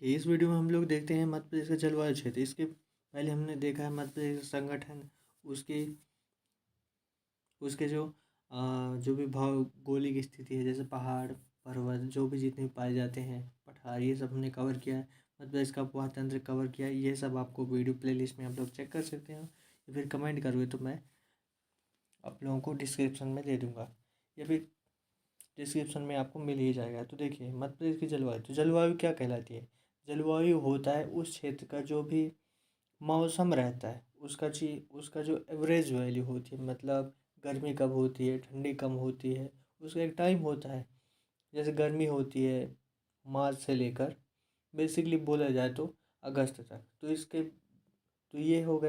देखिए, इस वीडियो में हम लोग देखते हैं मध्य प्रदेश का जलवायु क्षेत्र। इसके पहले हमने देखा है मध्य प्रदेश का संगठन, उसके उसके जो भी भौगोलिक स्थिति है, जैसे पहाड़, पर्वत, जो भी जितने भी पाए जाते हैं, पठार, ये सब हमने कवर किया है। मध्य प्रदेश का उपवाह तंत्र कवर किया है। ये सब आपको वीडियो प्लेलिस्ट में आप लोग चेक कर सकते हो, या फिर कमेंट करोगे तो मैं आप लोगों को डिस्क्रिप्शन में दे दूँगा, या फिर डिस्क्रिप्शन में आपको मिल ही जाएगा। तो देखिए, मध्य प्रदेश की जलवायु, तो जलवायु क्या कहलाती है? जलवायु होता है उस क्षेत्र का जो भी मौसम रहता है, उसका जो एवरेज वैल्यू होती है, मतलब गर्मी कब होती है, ठंडी कब होती है, उसका एक टाइम होता है। जैसे गर्मी होती है मार्च से लेकर, बेसिकली बोला जाए तो अगस्त तक। तो ये हो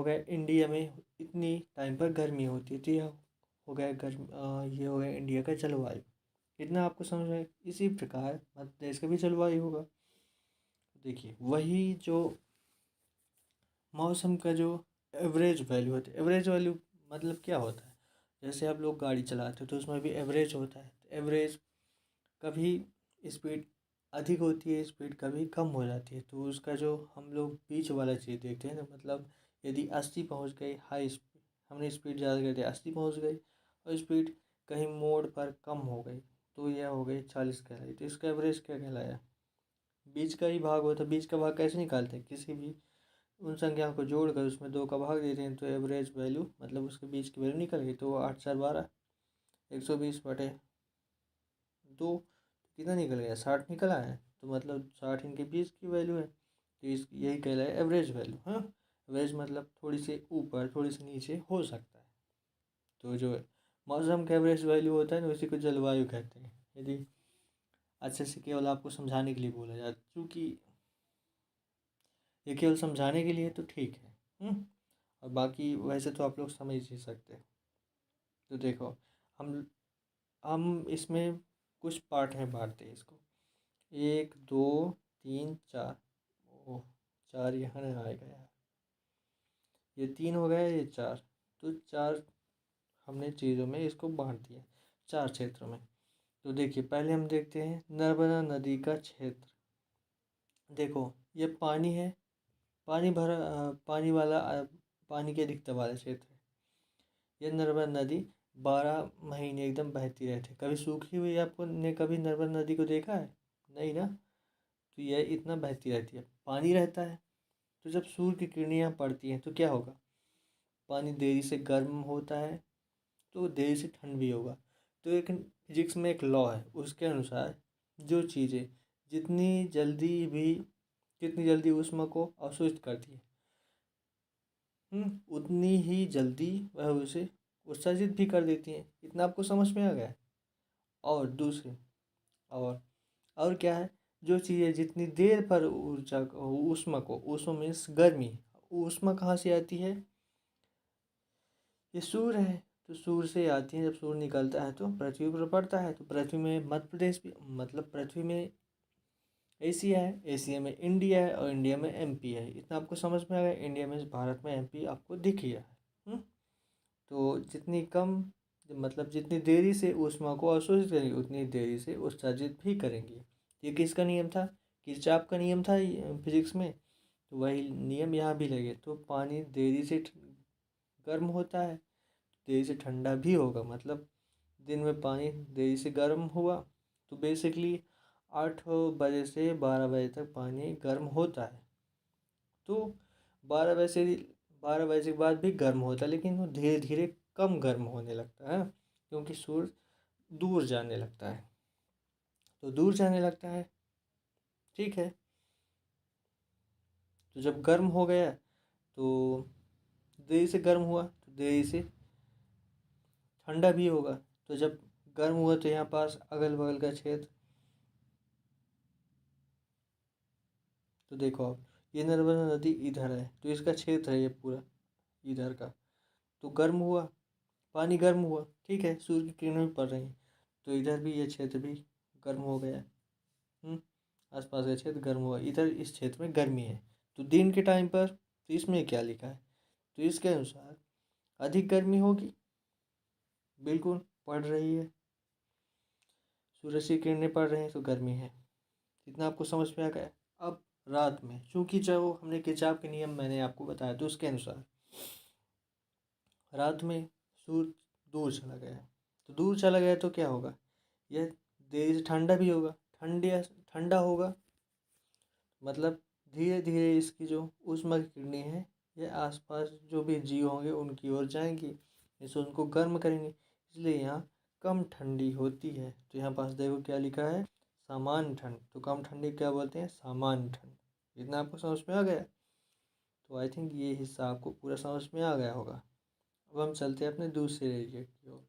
गया इंडिया में इतनी टाइम पर गर्मी होती है। तो ये हो गया इंडिया का जलवायु। इतना आपको समझ में? इसी प्रकार मध्य प्रदेश का भी जलवायु होगा। देखिए, वही जो मौसम का जो एवरेज वैल्यू होता है, एवरेज वैल्यू मतलब क्या होता है? जैसे आप लोग गाड़ी चलाते हो तो उसमें भी एवरेज होता है। तो एवरेज, कभी स्पीड अधिक होती है, स्पीड कभी कम हो जाती है। तो उसका जो हम लोग बीच वाला चीज़ देखते हैं ना, मतलब यदि 80 पहुँच गई हाई स्पीड, हमने स्पीड ज़्यादा कर दिया, 80 पहुँच गई, और स्पीड कहीं मोड़ पर कम हो गई, तो यह हो गई 40 कहलाई। तो इसका एवरेज क्या कहलाया? बीच का ही भाग होता है। बीच का भाग कैसे निकालते हैं? किसी भी उन संख्याओं को जोड़कर उसमें 2 का भाग देते हैं, तो एवरेज वैल्यू मतलब उसके बीच की वैल्यू निकल गई। तो 8×4 = 12, 120/2, कितना निकल गया? 60 निकला है। तो मतलब 60 इनके बीच की वैल्यू है। तो यही कहलाए एवरेज वैल्यू। हाँ, एवरेज मतलब थोड़ी सी ऊपर थोड़ी सी नीचे हो सकता है। तो जो मौसम का एवरेज वैल्यू होता है ना, उसी को जलवायु कहते हैं। यदि अच्छे से केवल आपको समझाने के लिए बोला जाए, क्योंकि ये केवल समझाने के लिए तो ठीक है। और बाकी वैसे तो आप लोग समझ ही सकते हैं। तो देखो, हम इसमें कुछ पार्ट में बांटते हैं इसको। 1 2 3 4। ओह, 4 यहाँ आएगा यार। ये 3 हो गया, ये 4। तो 4 हमने चीज़ों में इसको बांट दिया, 4 क्षेत्रों में। तो देखिए, पहले हम देखते हैं नर्मदा नदी का क्षेत्र। देखो, ये पानी है, पानी वाला पानी के अधिकता वाला क्षेत्र है। यह नर्मदा नदी 12 महीने एकदम बहती रहती है। कभी सूखी हुई आपको ने कभी नर्मदा नदी को देखा है? नहीं ना। तो यह इतना बहती रहती है, पानी रहता है। तो जब सूर्य की किरणें यहाँ पड़ती हैं तो क्या होगा? पानी देरी से गर्म होता है, तो देरी से ठंड भी होगा। तो एक फिजिक्स में एक लॉ है, उसके अनुसार जो चीज़ें जितनी जल्दी भी जितनी जल्दी ऊष्मा को अवशोषित करती है, उतनी ही जल्दी वह उसे उत्सर्जित भी कर देती हैं। इतना आपको समझ में आ गया है? और दूसरे और क्या है? जो चीज़ें जितनी देर पर ऊष्मा मीन्स गर्मी, ऊष्मा कहाँ से आती है? ये सूर्य है, तो सूर्य से आती है। जब सूर्य निकलता है तो पृथ्वी पर पड़ता है। तो पृथ्वी में मध्य प्रदेश भी, मतलब पृथ्वी में एशिया है, एशिया में इंडिया है, और इंडिया में एमपी है। इतना आपको समझ में आ गया? इंडिया में, भारत में एमपी आपको दिख गया है। तो जितनी कम, मतलब जितनी देरी से ऊष्मा को अवशोषित करेंगे, उतनी देरी से उत्सर्जित भी करेंगे। ये किसका नियम था? किरचॉफ का नियम था फिजिक्स में। तो वही नियम यहाँ भी लगे। तो पानी देरी से गर्म होता है, देरी से ठंडा भी होगा। मतलब दिन में पानी देरी से गर्म हुआ, तो बेसिकली 8 बजे से 12 बजे तक पानी गर्म होता है। तो 12 बजे के बाद भी गर्म होता है, लेकिन वो धीरे धीरे कम गर्म होने लगता है, क्योंकि सूर्य दूर जाने लगता है। तो दूर जाने लगता है, ठीक है। तो जब गर्म हो गया, तो देरी से गर्म हुआ, तो देरी से ठंडा भी होगा। तो जब गर्म हुआ, तो यहाँ पास अगल बगल का क्षेत्र, तो देखो आप, ये नर्मदा नदी इधर है, तो इसका क्षेत्र है ये पूरा इधर का। तो गर्म हुआ, पानी गर्म हुआ, ठीक है, सूर्य की किरणें भी पड़ रही हैं, तो इधर भी ये क्षेत्र भी गर्म हो गया। आसपास का क्षेत्र गर्म हुआ, इधर इस क्षेत्र में गर्मी है। तो दिन के टाइम पर, तो इसमें क्या लिखा है? तो इसके अनुसार अधिक गर्मी होगी, बिल्कुल पड़ रही है, सूरज की किरणें पड़ रही हैं, तो गर्मी है। इतना आपको समझ में आ गया। अब रात में, चूंकि जो हमने खिंचाव के नियम मैंने आपको बताया तो उसके अनुसार रात में सूर्य दूर चला गया, तो दूर चला गया तो क्या होगा, यह देरी से ठंडा भी होगा। ठंडा होगा मतलब धीरे धीरे इसकी जो ऊष्मा की किरणें हैं ये आसपास जो भी जीव होंगे उनकी ओर जाएंगी, इससे उनको गर्म करेंगे, इसलिए यहाँ कम ठंडी होती है। तो यहाँ पास देखो क्या लिखा है, सामान्य ठंड। तो कम ठंडी क्या बोलते हैं, सामान्य ठंड। इतना आपको समझ में आ गया। तो आई थिंक ये हिस्सा आपको पूरा समझ में आ गया होगा। अब हम चलते हैं अपने दूसरे एरिया की ओर।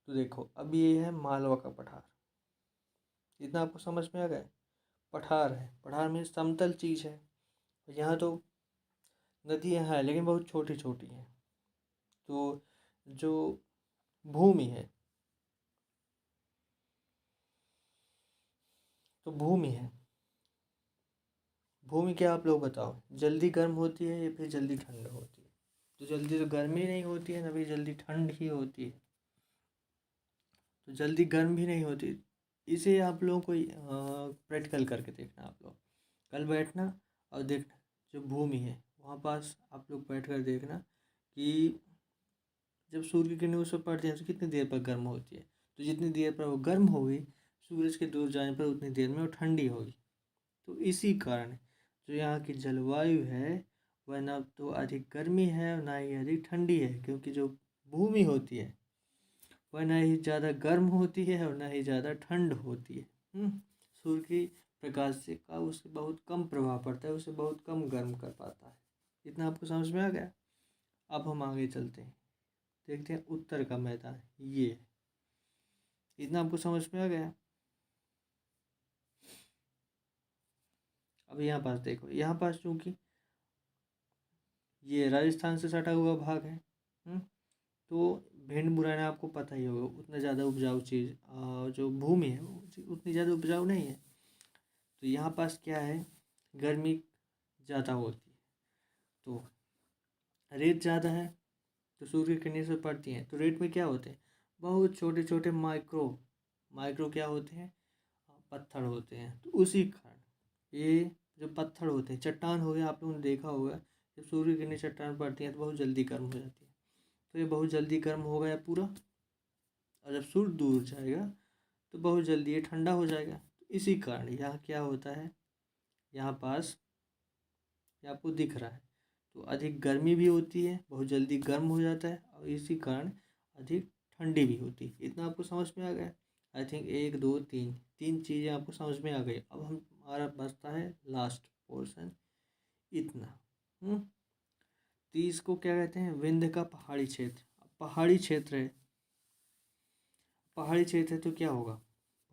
तो देखो अब ये है मालवा का पठार। इतना आपको समझ में आ गया। पठार है, पठार में समतल चीज़ है। यहाँ तो नदियाँ हैं लेकिन बहुत छोटी छोटी हैं। तो जो भूमि है, तो भूमि है, भूमि क्या आप लोग बताओ, जल्दी गर्म होती है या फिर जल्दी ठंड होती है? तो जल्दी तो गर्मी नहीं होती है, ना फिर जल्दी ठंड ही होती है। तो जल्दी गर्म भी नहीं होती। इसे आप लोगों को प्रैक्टिकल करके देखना। आप लोग कल बैठना और देखना, जो भूमि है वहाँ पास आप लोग बैठ कर देखना कि जब सूर्य की किरणें उस पर पड़ती हैं तो कितनी देर पर गर्म होती है। तो जितनी देर पर वो गर्म होगी, सूरज के दूर जाने पर उतनी देर में वो ठंडी होगी। तो इसी कारण जो यहाँ की जलवायु है वह ना तो अधिक गर्मी है और ना ही अधिक ठंडी है, क्योंकि जो भूमि होती है वह ना ही ज़्यादा गर्म होती है और ना ही ज़्यादा ठंड होती है। सूर्य की प्रकाश से का उसे बहुत कम प्रभाव पड़ता है, उसे बहुत कम गर्म कर पाता है। इतना आपको समझ में आ गया। अब हम आगे चलते हैं, देखते हैं उत्तर का मैदान ये है। इतना आपको समझ में आ गया। अब यहाँ पास देखो, यहाँ पास चूंकि ये राजस्थान से सटा हुआ भाग है, तो भिंड मुरैना आपको पता ही होगा, उतना ज़्यादा उपजाऊ चीज़ जो भूमि है वो उतनी ज़्यादा उपजाऊ नहीं है। तो यहाँ पास क्या है, गर्मी ज़्यादा होती है, तो रेत ज़्यादा है, तो सूर्य की किरणें से पड़ती हैं। तो रेत में क्या होते हैं, बहुत छोटे छोटे माइक्रो क्या होते हैं, पत्थर होते हैं। तो उसी कारण ये जो पत्थर होते हैं, चट्टान हो गया, आप लोगों ने देखा होगा जब सूर्य की किरणें चट्टान पड़ती हैं तो बहुत जल्दी गर्म हो जाती है। तो ये बहुत जल्दी गर्म हो गया पूरा, और जब सूर्य दूर जाएगा तो बहुत जल्दी ये ठंडा हो जाएगा। तो इसी कारण यहाँ क्या होता है, यहाँ पास ये आपको दिख रहा है, तो अधिक गर्मी भी होती है, बहुत जल्दी गर्म हो जाता है, और इसी कारण अधिक ठंडी भी होती है। इतना आपको समझ में आ गया। आई थिंक 1 2 3 तीन चीज़ें आपको समझ में आ गई। अब हमारा बचता है लास्ट पोर्शन, इतना। तो इसको क्या कहते हैं, विंध्य का पहाड़ी क्षेत्र। पहाड़ी क्षेत्र है, पहाड़ी क्षेत्र है तो क्या होगा,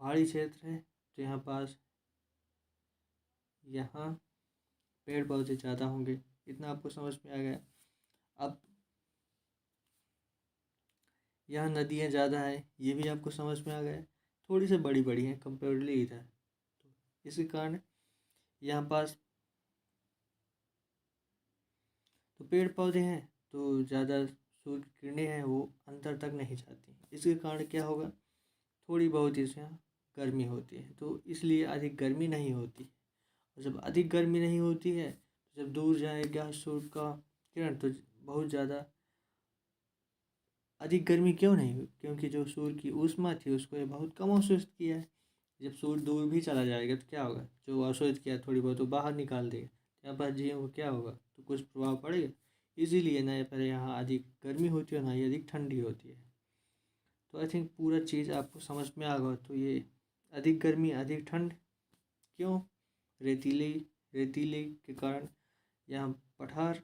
पहाड़ी क्षेत्र है तो यहाँ पास यहाँ पेड़ पौधे ज़्यादा होंगे। इतना आपको समझ में आ गया। अब यहाँ नदियाँ ज़्यादा है, ये भी आपको समझ में आ गया। थोड़ी सी बड़ी बड़ी हैं कंपेरेटिवली इधर, तो इसी कारण यहाँ पास तो पेड़ पौधे हैं, तो ज़्यादा सूर्य की किरणें हैं वो अंतर तक नहीं जाती। इसके कारण क्या होगा, थोड़ी बहुत इस यहाँ गर्मी होती है, तो इसलिए अधिक गर्मी नहीं होती। और जब अधिक गर्मी नहीं होती है तो जब दूर जाएगा सूर्य का किरण तो बहुत ज़्यादा अधिक गर्मी क्यों नहीं हुई, क्योंकि जो सूर्य की ऊष्मा थी उसको ये बहुत कम अवशोषित किया है। जब सूर्य दूर भी चला जाएगा तो क्या होगा, जो अवशोषित किया थोड़ी बहुत वो बाहर निकाल देगा, यहाँ पर जीवों को क्या होगा, तो कुछ प्रभाव पड़ेगा। इसीलिए ना पर यहाँ अधिक गर्मी होती है ना ही अधिक ठंडी होती है। तो आई थिंक पूरा चीज़ आपको समझ में आ गया। तो ये अधिक गर्मी अधिक ठंड क्यों, रेतीले रेतीले के कारण यहाँ पठार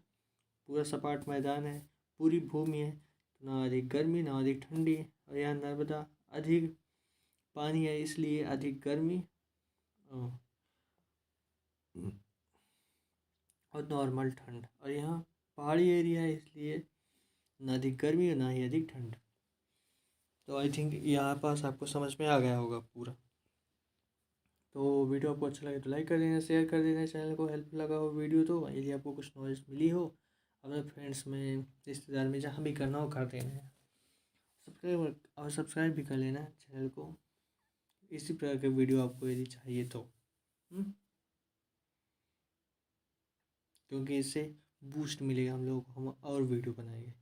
पूरा सपाट मैदान है, पूरी भूमि है, तो ना अधिक गर्मी ना अधिक ठंडी है। और यहाँ नर्मदा अधिक पानी है इसलिए अधिक गर्मी और नॉर्मल ठंड। और यहाँ पहाड़ी एरिया है इसलिए ना अधिक गर्मी और ना ही अधिक ठंड। तो आई थिंक यहाँ पास आपको समझ में आ गया होगा पूरा। तो वीडियो आपको अच्छा लगे तो लाइक कर देना, शेयर कर देना, चैनल को हेल्प लगा हो वीडियो तो, यदि आपको कुछ नॉलेज मिली हो अपने फ्रेंड्स में रिश्तेदार में जहाँ भी करना हो कर देना है। सब्सक्राइब भी कर लेना चैनल को, इसी प्रकार के वीडियो आपको यदि चाहिए तो। क्योंकि इससे बूस्ट मिलेगा हम लोगों को, हम और वीडियो बनाएंगे।